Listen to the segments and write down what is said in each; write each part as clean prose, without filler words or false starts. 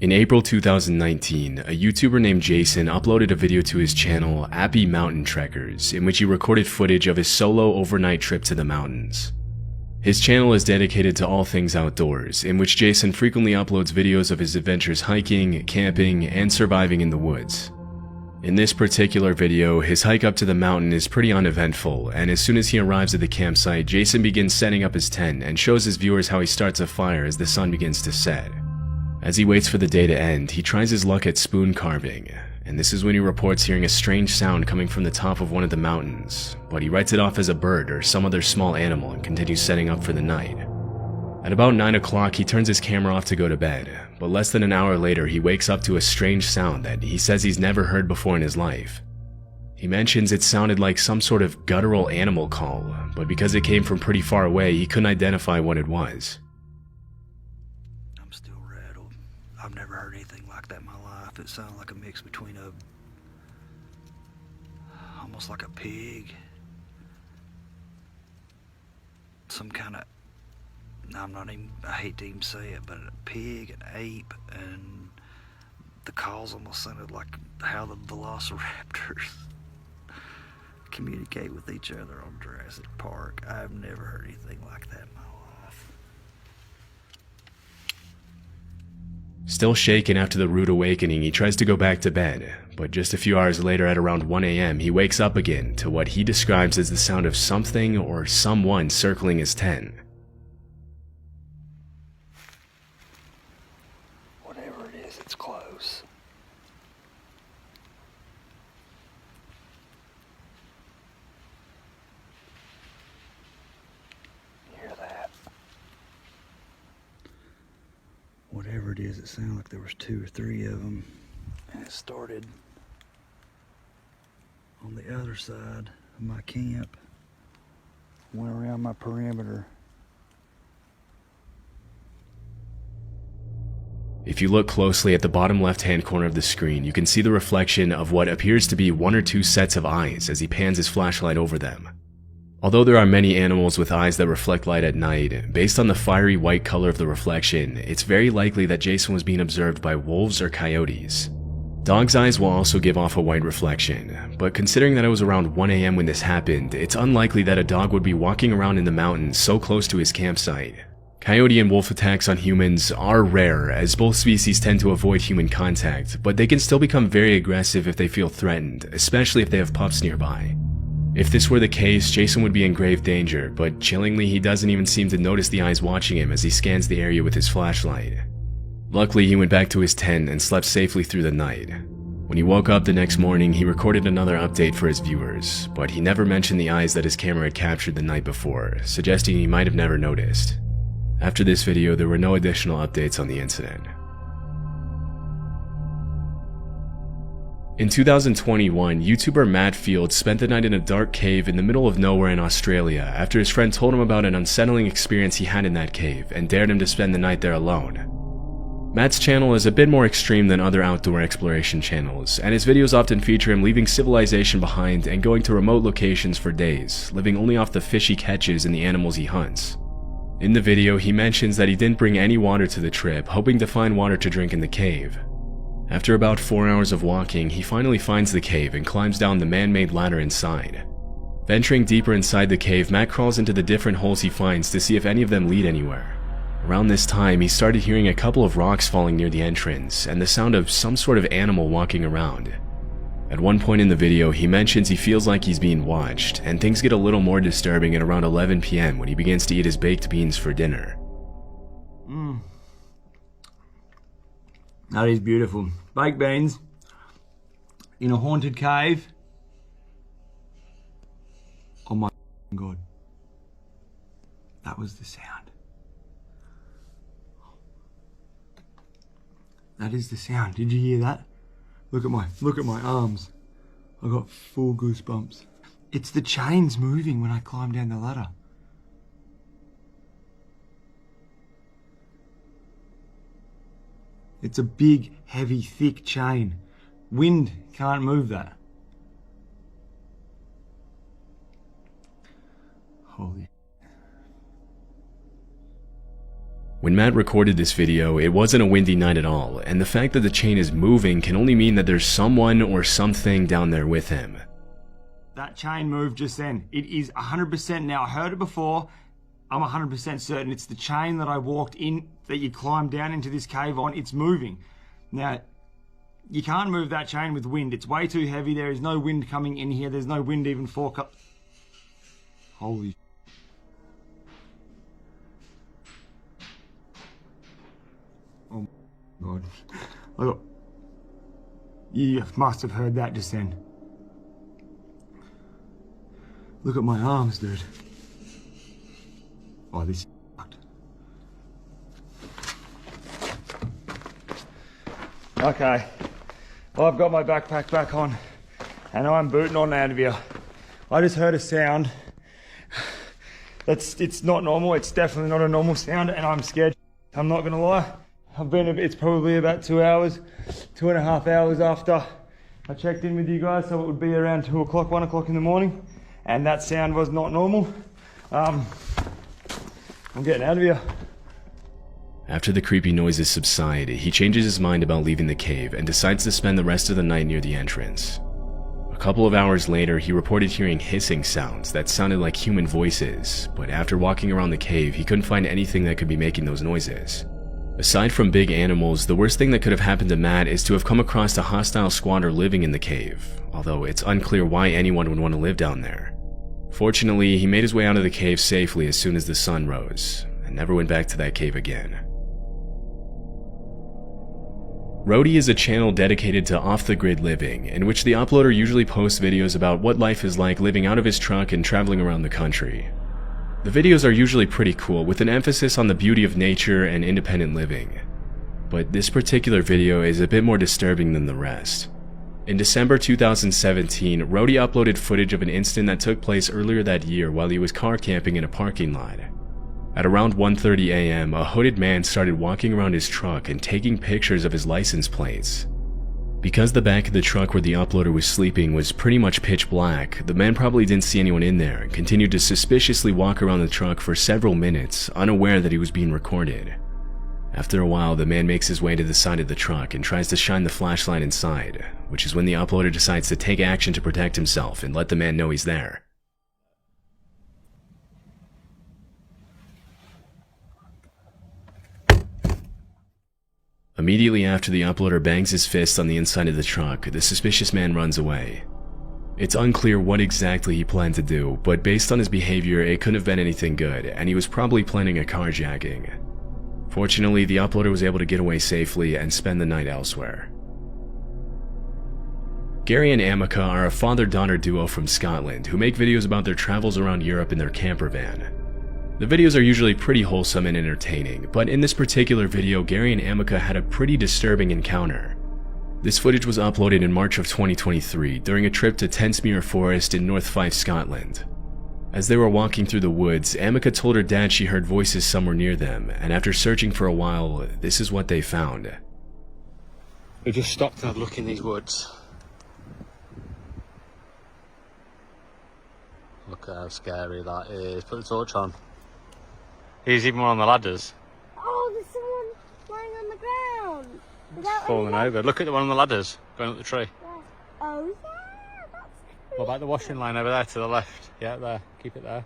In April 2019, a YouTuber named Jason uploaded a video to his channel, Abbey Mountain Trekkers, in which he recorded footage of his solo overnight trip to the mountains. His channel is dedicated to all things outdoors, in which Jason frequently uploads videos of his adventures hiking, camping, and surviving in the woods. In this particular video, his hike up to the mountain is pretty uneventful, and as soon as he arrives at the campsite, Jason begins setting up his tent and shows his viewers how he starts a fire as the sun begins to set. As he waits for the day to end, he tries his luck at spoon carving, and this is when he reports hearing a strange sound coming from the top of one of the mountains, but he writes it off as a bird or some other small animal and continues setting up for the night. At about 9 o'clock, he turns his camera off to go to bed, but less than an hour later, he wakes up to a strange sound that he says he's never heard before in his life. He mentions it sounded like some sort of guttural animal call, but because it came from pretty far away, he couldn't identify what it was. I'm still rattled. I've never heard anything like that in my life. It sounded like a mix between almost like a pig, some kind of, I hate to even say it, but a pig, an ape, and the calls almost sounded like how the velociraptors communicate with each other on Jurassic Park. I've never heard anything like that in my life. Still shaken after the rude awakening, he tries to go back to bed, but just a few hours later at around 1 a.m. he wakes up again to what he describes as the sound of something or someone circling his tent. Whatever it is, it's close. You hear that? Whatever it is, it sounded like there was 2 or 3 of them, and it started on the other side of my camp, went around my perimeter. If you look closely at the bottom left-hand corner of the screen, you can see the reflection of what appears to be 1 or 2 sets of eyes as he pans his flashlight over them. Although there are many animals with eyes that reflect light at night, based on the fiery white color of the reflection, it's very likely that Jason was being observed by wolves or coyotes. Dogs' eyes will also give off a white reflection, but considering that it was around 1 a.m. when this happened, it's unlikely that a dog would be walking around in the mountains so close to his campsite. Coyote and wolf attacks on humans are rare, as both species tend to avoid human contact, but they can still become very aggressive if they feel threatened, especially if they have pups nearby. If this were the case, Jason would be in grave danger, but chillingly he doesn't even seem to notice the eyes watching him as he scans the area with his flashlight. Luckily, he went back to his tent and slept safely through the night. When he woke up the next morning, he recorded another update for his viewers, but he never mentioned the eyes that his camera had captured the night before, suggesting he might have never noticed. After this video, there were no additional updates on the incident. In 2021, YouTuber Matt Field spent the night in a dark cave in the middle of nowhere in Australia after his friend told him about an unsettling experience he had in that cave and dared him to spend the night there alone. Matt's channel is a bit more extreme than other outdoor exploration channels, and his videos often feature him leaving civilization behind and going to remote locations for days, living only off the fish he catches and the animals he hunts. In the video, he mentions that he didn't bring any water to the trip, hoping to find water to drink in the cave. After about 4 hours of walking, he finally finds the cave and climbs down the man-made ladder inside. Venturing deeper inside the cave, Matt crawls into the different holes he finds to see if any of them lead anywhere. Around this time, he started hearing a couple of rocks falling near the entrance and the sound of some sort of animal walking around. At one point in the video, he mentions he feels like he's being watched, and things get a little more disturbing at around 11 p.m. when he begins to eat his baked beans for dinner. That is beautiful. Baked beans in a haunted cave. Oh my God. That was the sound. That is the sound. Did you hear that? Look at my arms. I got full goosebumps. It's the chains moving when I climb down the ladder. It's a big, heavy, thick chain. Wind can't move that. Holy. When Matt recorded this video, it wasn't a windy night at all, and the fact that the chain is moving can only mean that there's someone or something down there with him. That chain moved just then. It is 100% now. I heard it before. I'm 100% certain it's the chain that I walked in, that you climbed down into this cave on. It's moving. Now, you can't move that chain with wind. It's way too heavy. There is no wind coming in here. There's no wind even forecast. Holy. Oh my God. Look. You must have heard that just then. Look at my arms, dude. Oh, this is fucked. Okay. Well, I've got my backpack back on and I'm booting on out of here. I just heard a sound. It's not normal. It's definitely not a normal sound and I'm scared. I'm not gonna lie. It's probably about 2 hours, 2.5 hours after I checked in with you guys, so it would be around 2 o'clock, 1 o'clock in the morning, and that sound was not normal. I'm getting out of here. After the creepy noises subside, he changes his mind about leaving the cave and decides to spend the rest of the night near the entrance. A couple of hours later, he reported hearing hissing sounds that sounded like human voices, but after walking around the cave, he couldn't find anything that could be making those noises. Aside from big animals, the worst thing that could have happened to Matt is to have come across a hostile squatter living in the cave, although it's unclear why anyone would want to live down there. Fortunately, he made his way out of the cave safely as soon as the sun rose, and never went back to that cave again. Roadie is a channel dedicated to off-the-grid living, in which the uploader usually posts videos about what life is like living out of his truck and traveling around the country. The videos are usually pretty cool, with an emphasis on the beauty of nature and independent living. But this particular video is a bit more disturbing than the rest. In December 2017, Roadie uploaded footage of an incident that took place earlier that year while he was car camping in a parking lot. At around 1:30 a.m., a hooded man started walking around his truck and taking pictures of his license plates. Because the back of the truck where the uploader was sleeping was pretty much pitch black, the man probably didn't see anyone in there and continued to suspiciously walk around the truck for several minutes, unaware that he was being recorded. After a while, the man makes his way to the side of the truck and tries to shine the flashlight inside, which is when the uploader decides to take action to protect himself and let the man know he's there. Immediately after the uploader bangs his fist on the inside of the truck, the suspicious man runs away. It's unclear what exactly he planned to do, but based on his behavior, it couldn't have been anything good, and he was probably planning a carjacking. Fortunately, the uploader was able to get away safely and spend the night elsewhere. Gary and Amica are a father-daughter duo from Scotland who make videos about their travels around Europe in their camper van. The videos are usually pretty wholesome and entertaining, but in this particular video, Gary and Amica had a pretty disturbing encounter. This footage was uploaded in March of 2023 during a trip to Tensmuir Forest in North Fife, Scotland. As they were walking through the woods, Amica told her dad she heard voices somewhere near them, and after searching for a while, this is what they found. We just stopped and had a look in these woods. Look at how scary that is. Put the torch on. He's even one on the ladders. Oh, there's someone lying on the ground. Without Falling over. Look at the one on the ladders going up the tree. Oh, yeah, that's creepy. What about the washing line over there to the left? Yeah, there. Keep it there.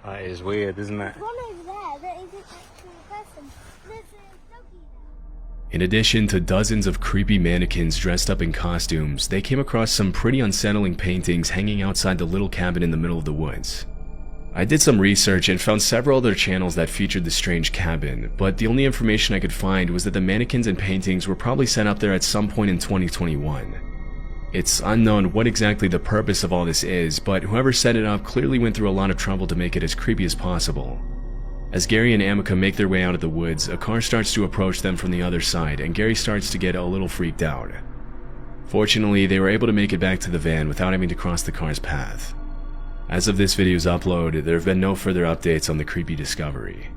That is weird, isn't it? There's one over there that isn't actually a person. There's a doggy there. In addition to dozens of creepy mannequins dressed up in costumes, they came across some pretty unsettling paintings hanging outside the little cabin in the middle of the woods. I did some research and found several other channels that featured the strange cabin, but the only information I could find was that the mannequins and paintings were probably set up there at some point in 2021. It's unknown what exactly the purpose of all this is, but whoever set it up clearly went through a lot of trouble to make it as creepy as possible. As Gary and Amica make their way out of the woods, a car starts to approach them from the other side, and Gary starts to get a little freaked out. Fortunately, they were able to make it back to the van without having to cross the car's path. As of this video's upload, there have been no further updates on the creepy discovery.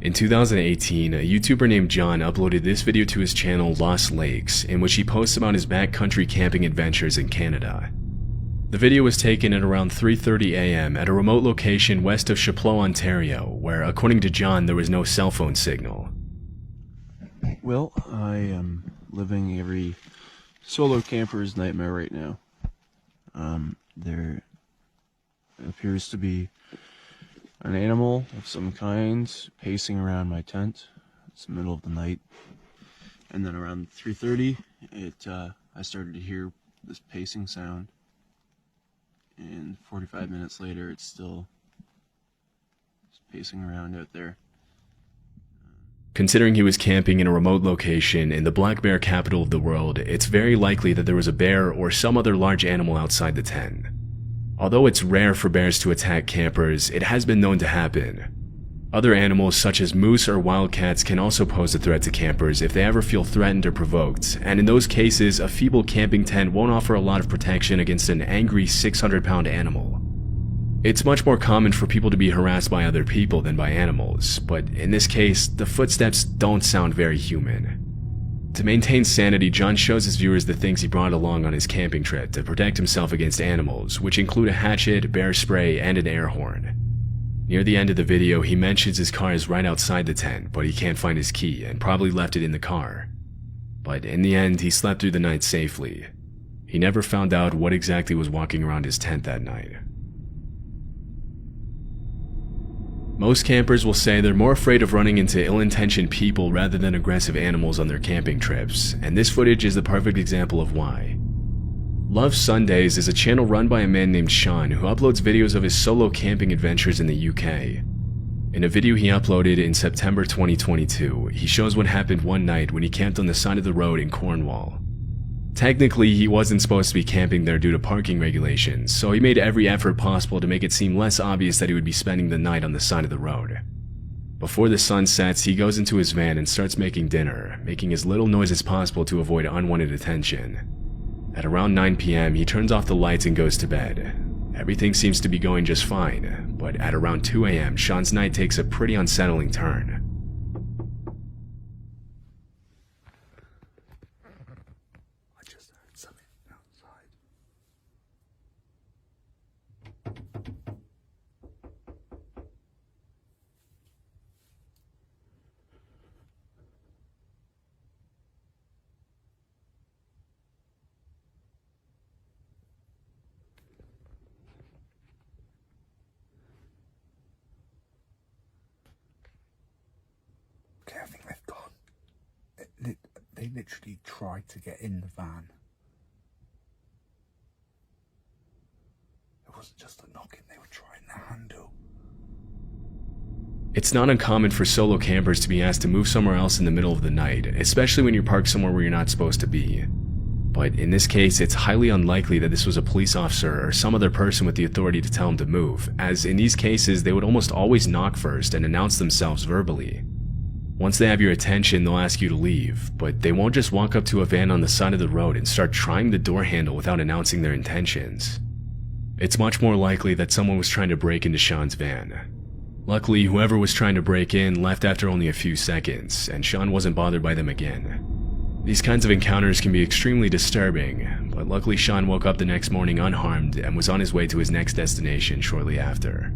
In 2018, a YouTuber named John uploaded this video to his channel Lost Lakes, in which he posts about his backcountry camping adventures in Canada. The video was taken at around 3:30 a.m. at a remote location west of Chapleau, Ontario, where, according to John, there was no cell phone signal. Well, I am living every solo camper's nightmare right now. There appears to be an animal of some kind pacing around my tent. It's the middle of the night. And then around 3:30, I started to hear this pacing sound. And 45 minutes later, it's still pacing around out there. Considering he was camping in a remote location in the black bear capital of the world, it's very likely that there was a bear or some other large animal outside the tent. Although it's rare for bears to attack campers, it has been known to happen. Other animals such as moose or wildcats can also pose a threat to campers if they ever feel threatened or provoked, and in those cases, a feeble camping tent won't offer a lot of protection against an angry 600-pound animal. It's much more common for people to be harassed by other people than by animals, but in this case, the footsteps don't sound very human. To maintain sanity, John shows his viewers the things he brought along on his camping trip to protect himself against animals, which include a hatchet, bear spray, and an air horn. Near the end of the video, he mentions his car is right outside the tent, but he can't find his key and probably left it in the car. But in the end, he slept through the night safely. He never found out what exactly was walking around his tent that night. Most campers will say they're more afraid of running into ill-intentioned people rather than aggressive animals on their camping trips, and this footage is the perfect example of why. Love Sundays is a channel run by a man named Sean who uploads videos of his solo camping adventures in the UK. In a video he uploaded in September 2022, he shows what happened one night when he camped on the side of the road in Cornwall. Technically, he wasn't supposed to be camping there due to parking regulations, so he made every effort possible to make it seem less obvious that he would be spending the night on the side of the road. Before the sun sets, he goes into his van and starts making dinner, making as little noise as possible to avoid unwanted attention. At around 9 p.m., he turns off the lights and goes to bed. Everything seems to be going just fine, but at around 2 a.m., Sean's night takes a pretty unsettling turn. I just heard something outside. Okay, I think they've gone. They literally tried to get in the van. It wasn't just a knocking, they were trying the handle. It's not uncommon for solo campers to be asked to move somewhere else in the middle of the night, especially when you're parked somewhere where you're not supposed to be. But in this case, it's highly unlikely that this was a police officer or some other person with the authority to tell him to move, as in these cases, they would almost always knock first and announce themselves verbally. Once they have your attention, they'll ask you to leave, but they won't just walk up to a van on the side of the road and start trying the door handle without announcing their intentions. It's much more likely that someone was trying to break into Sean's van. Luckily, whoever was trying to break in left after only a few seconds, and Sean wasn't bothered by them again. These kinds of encounters can be extremely disturbing, but luckily Sean woke up the next morning unharmed and was on his way to his next destination shortly after.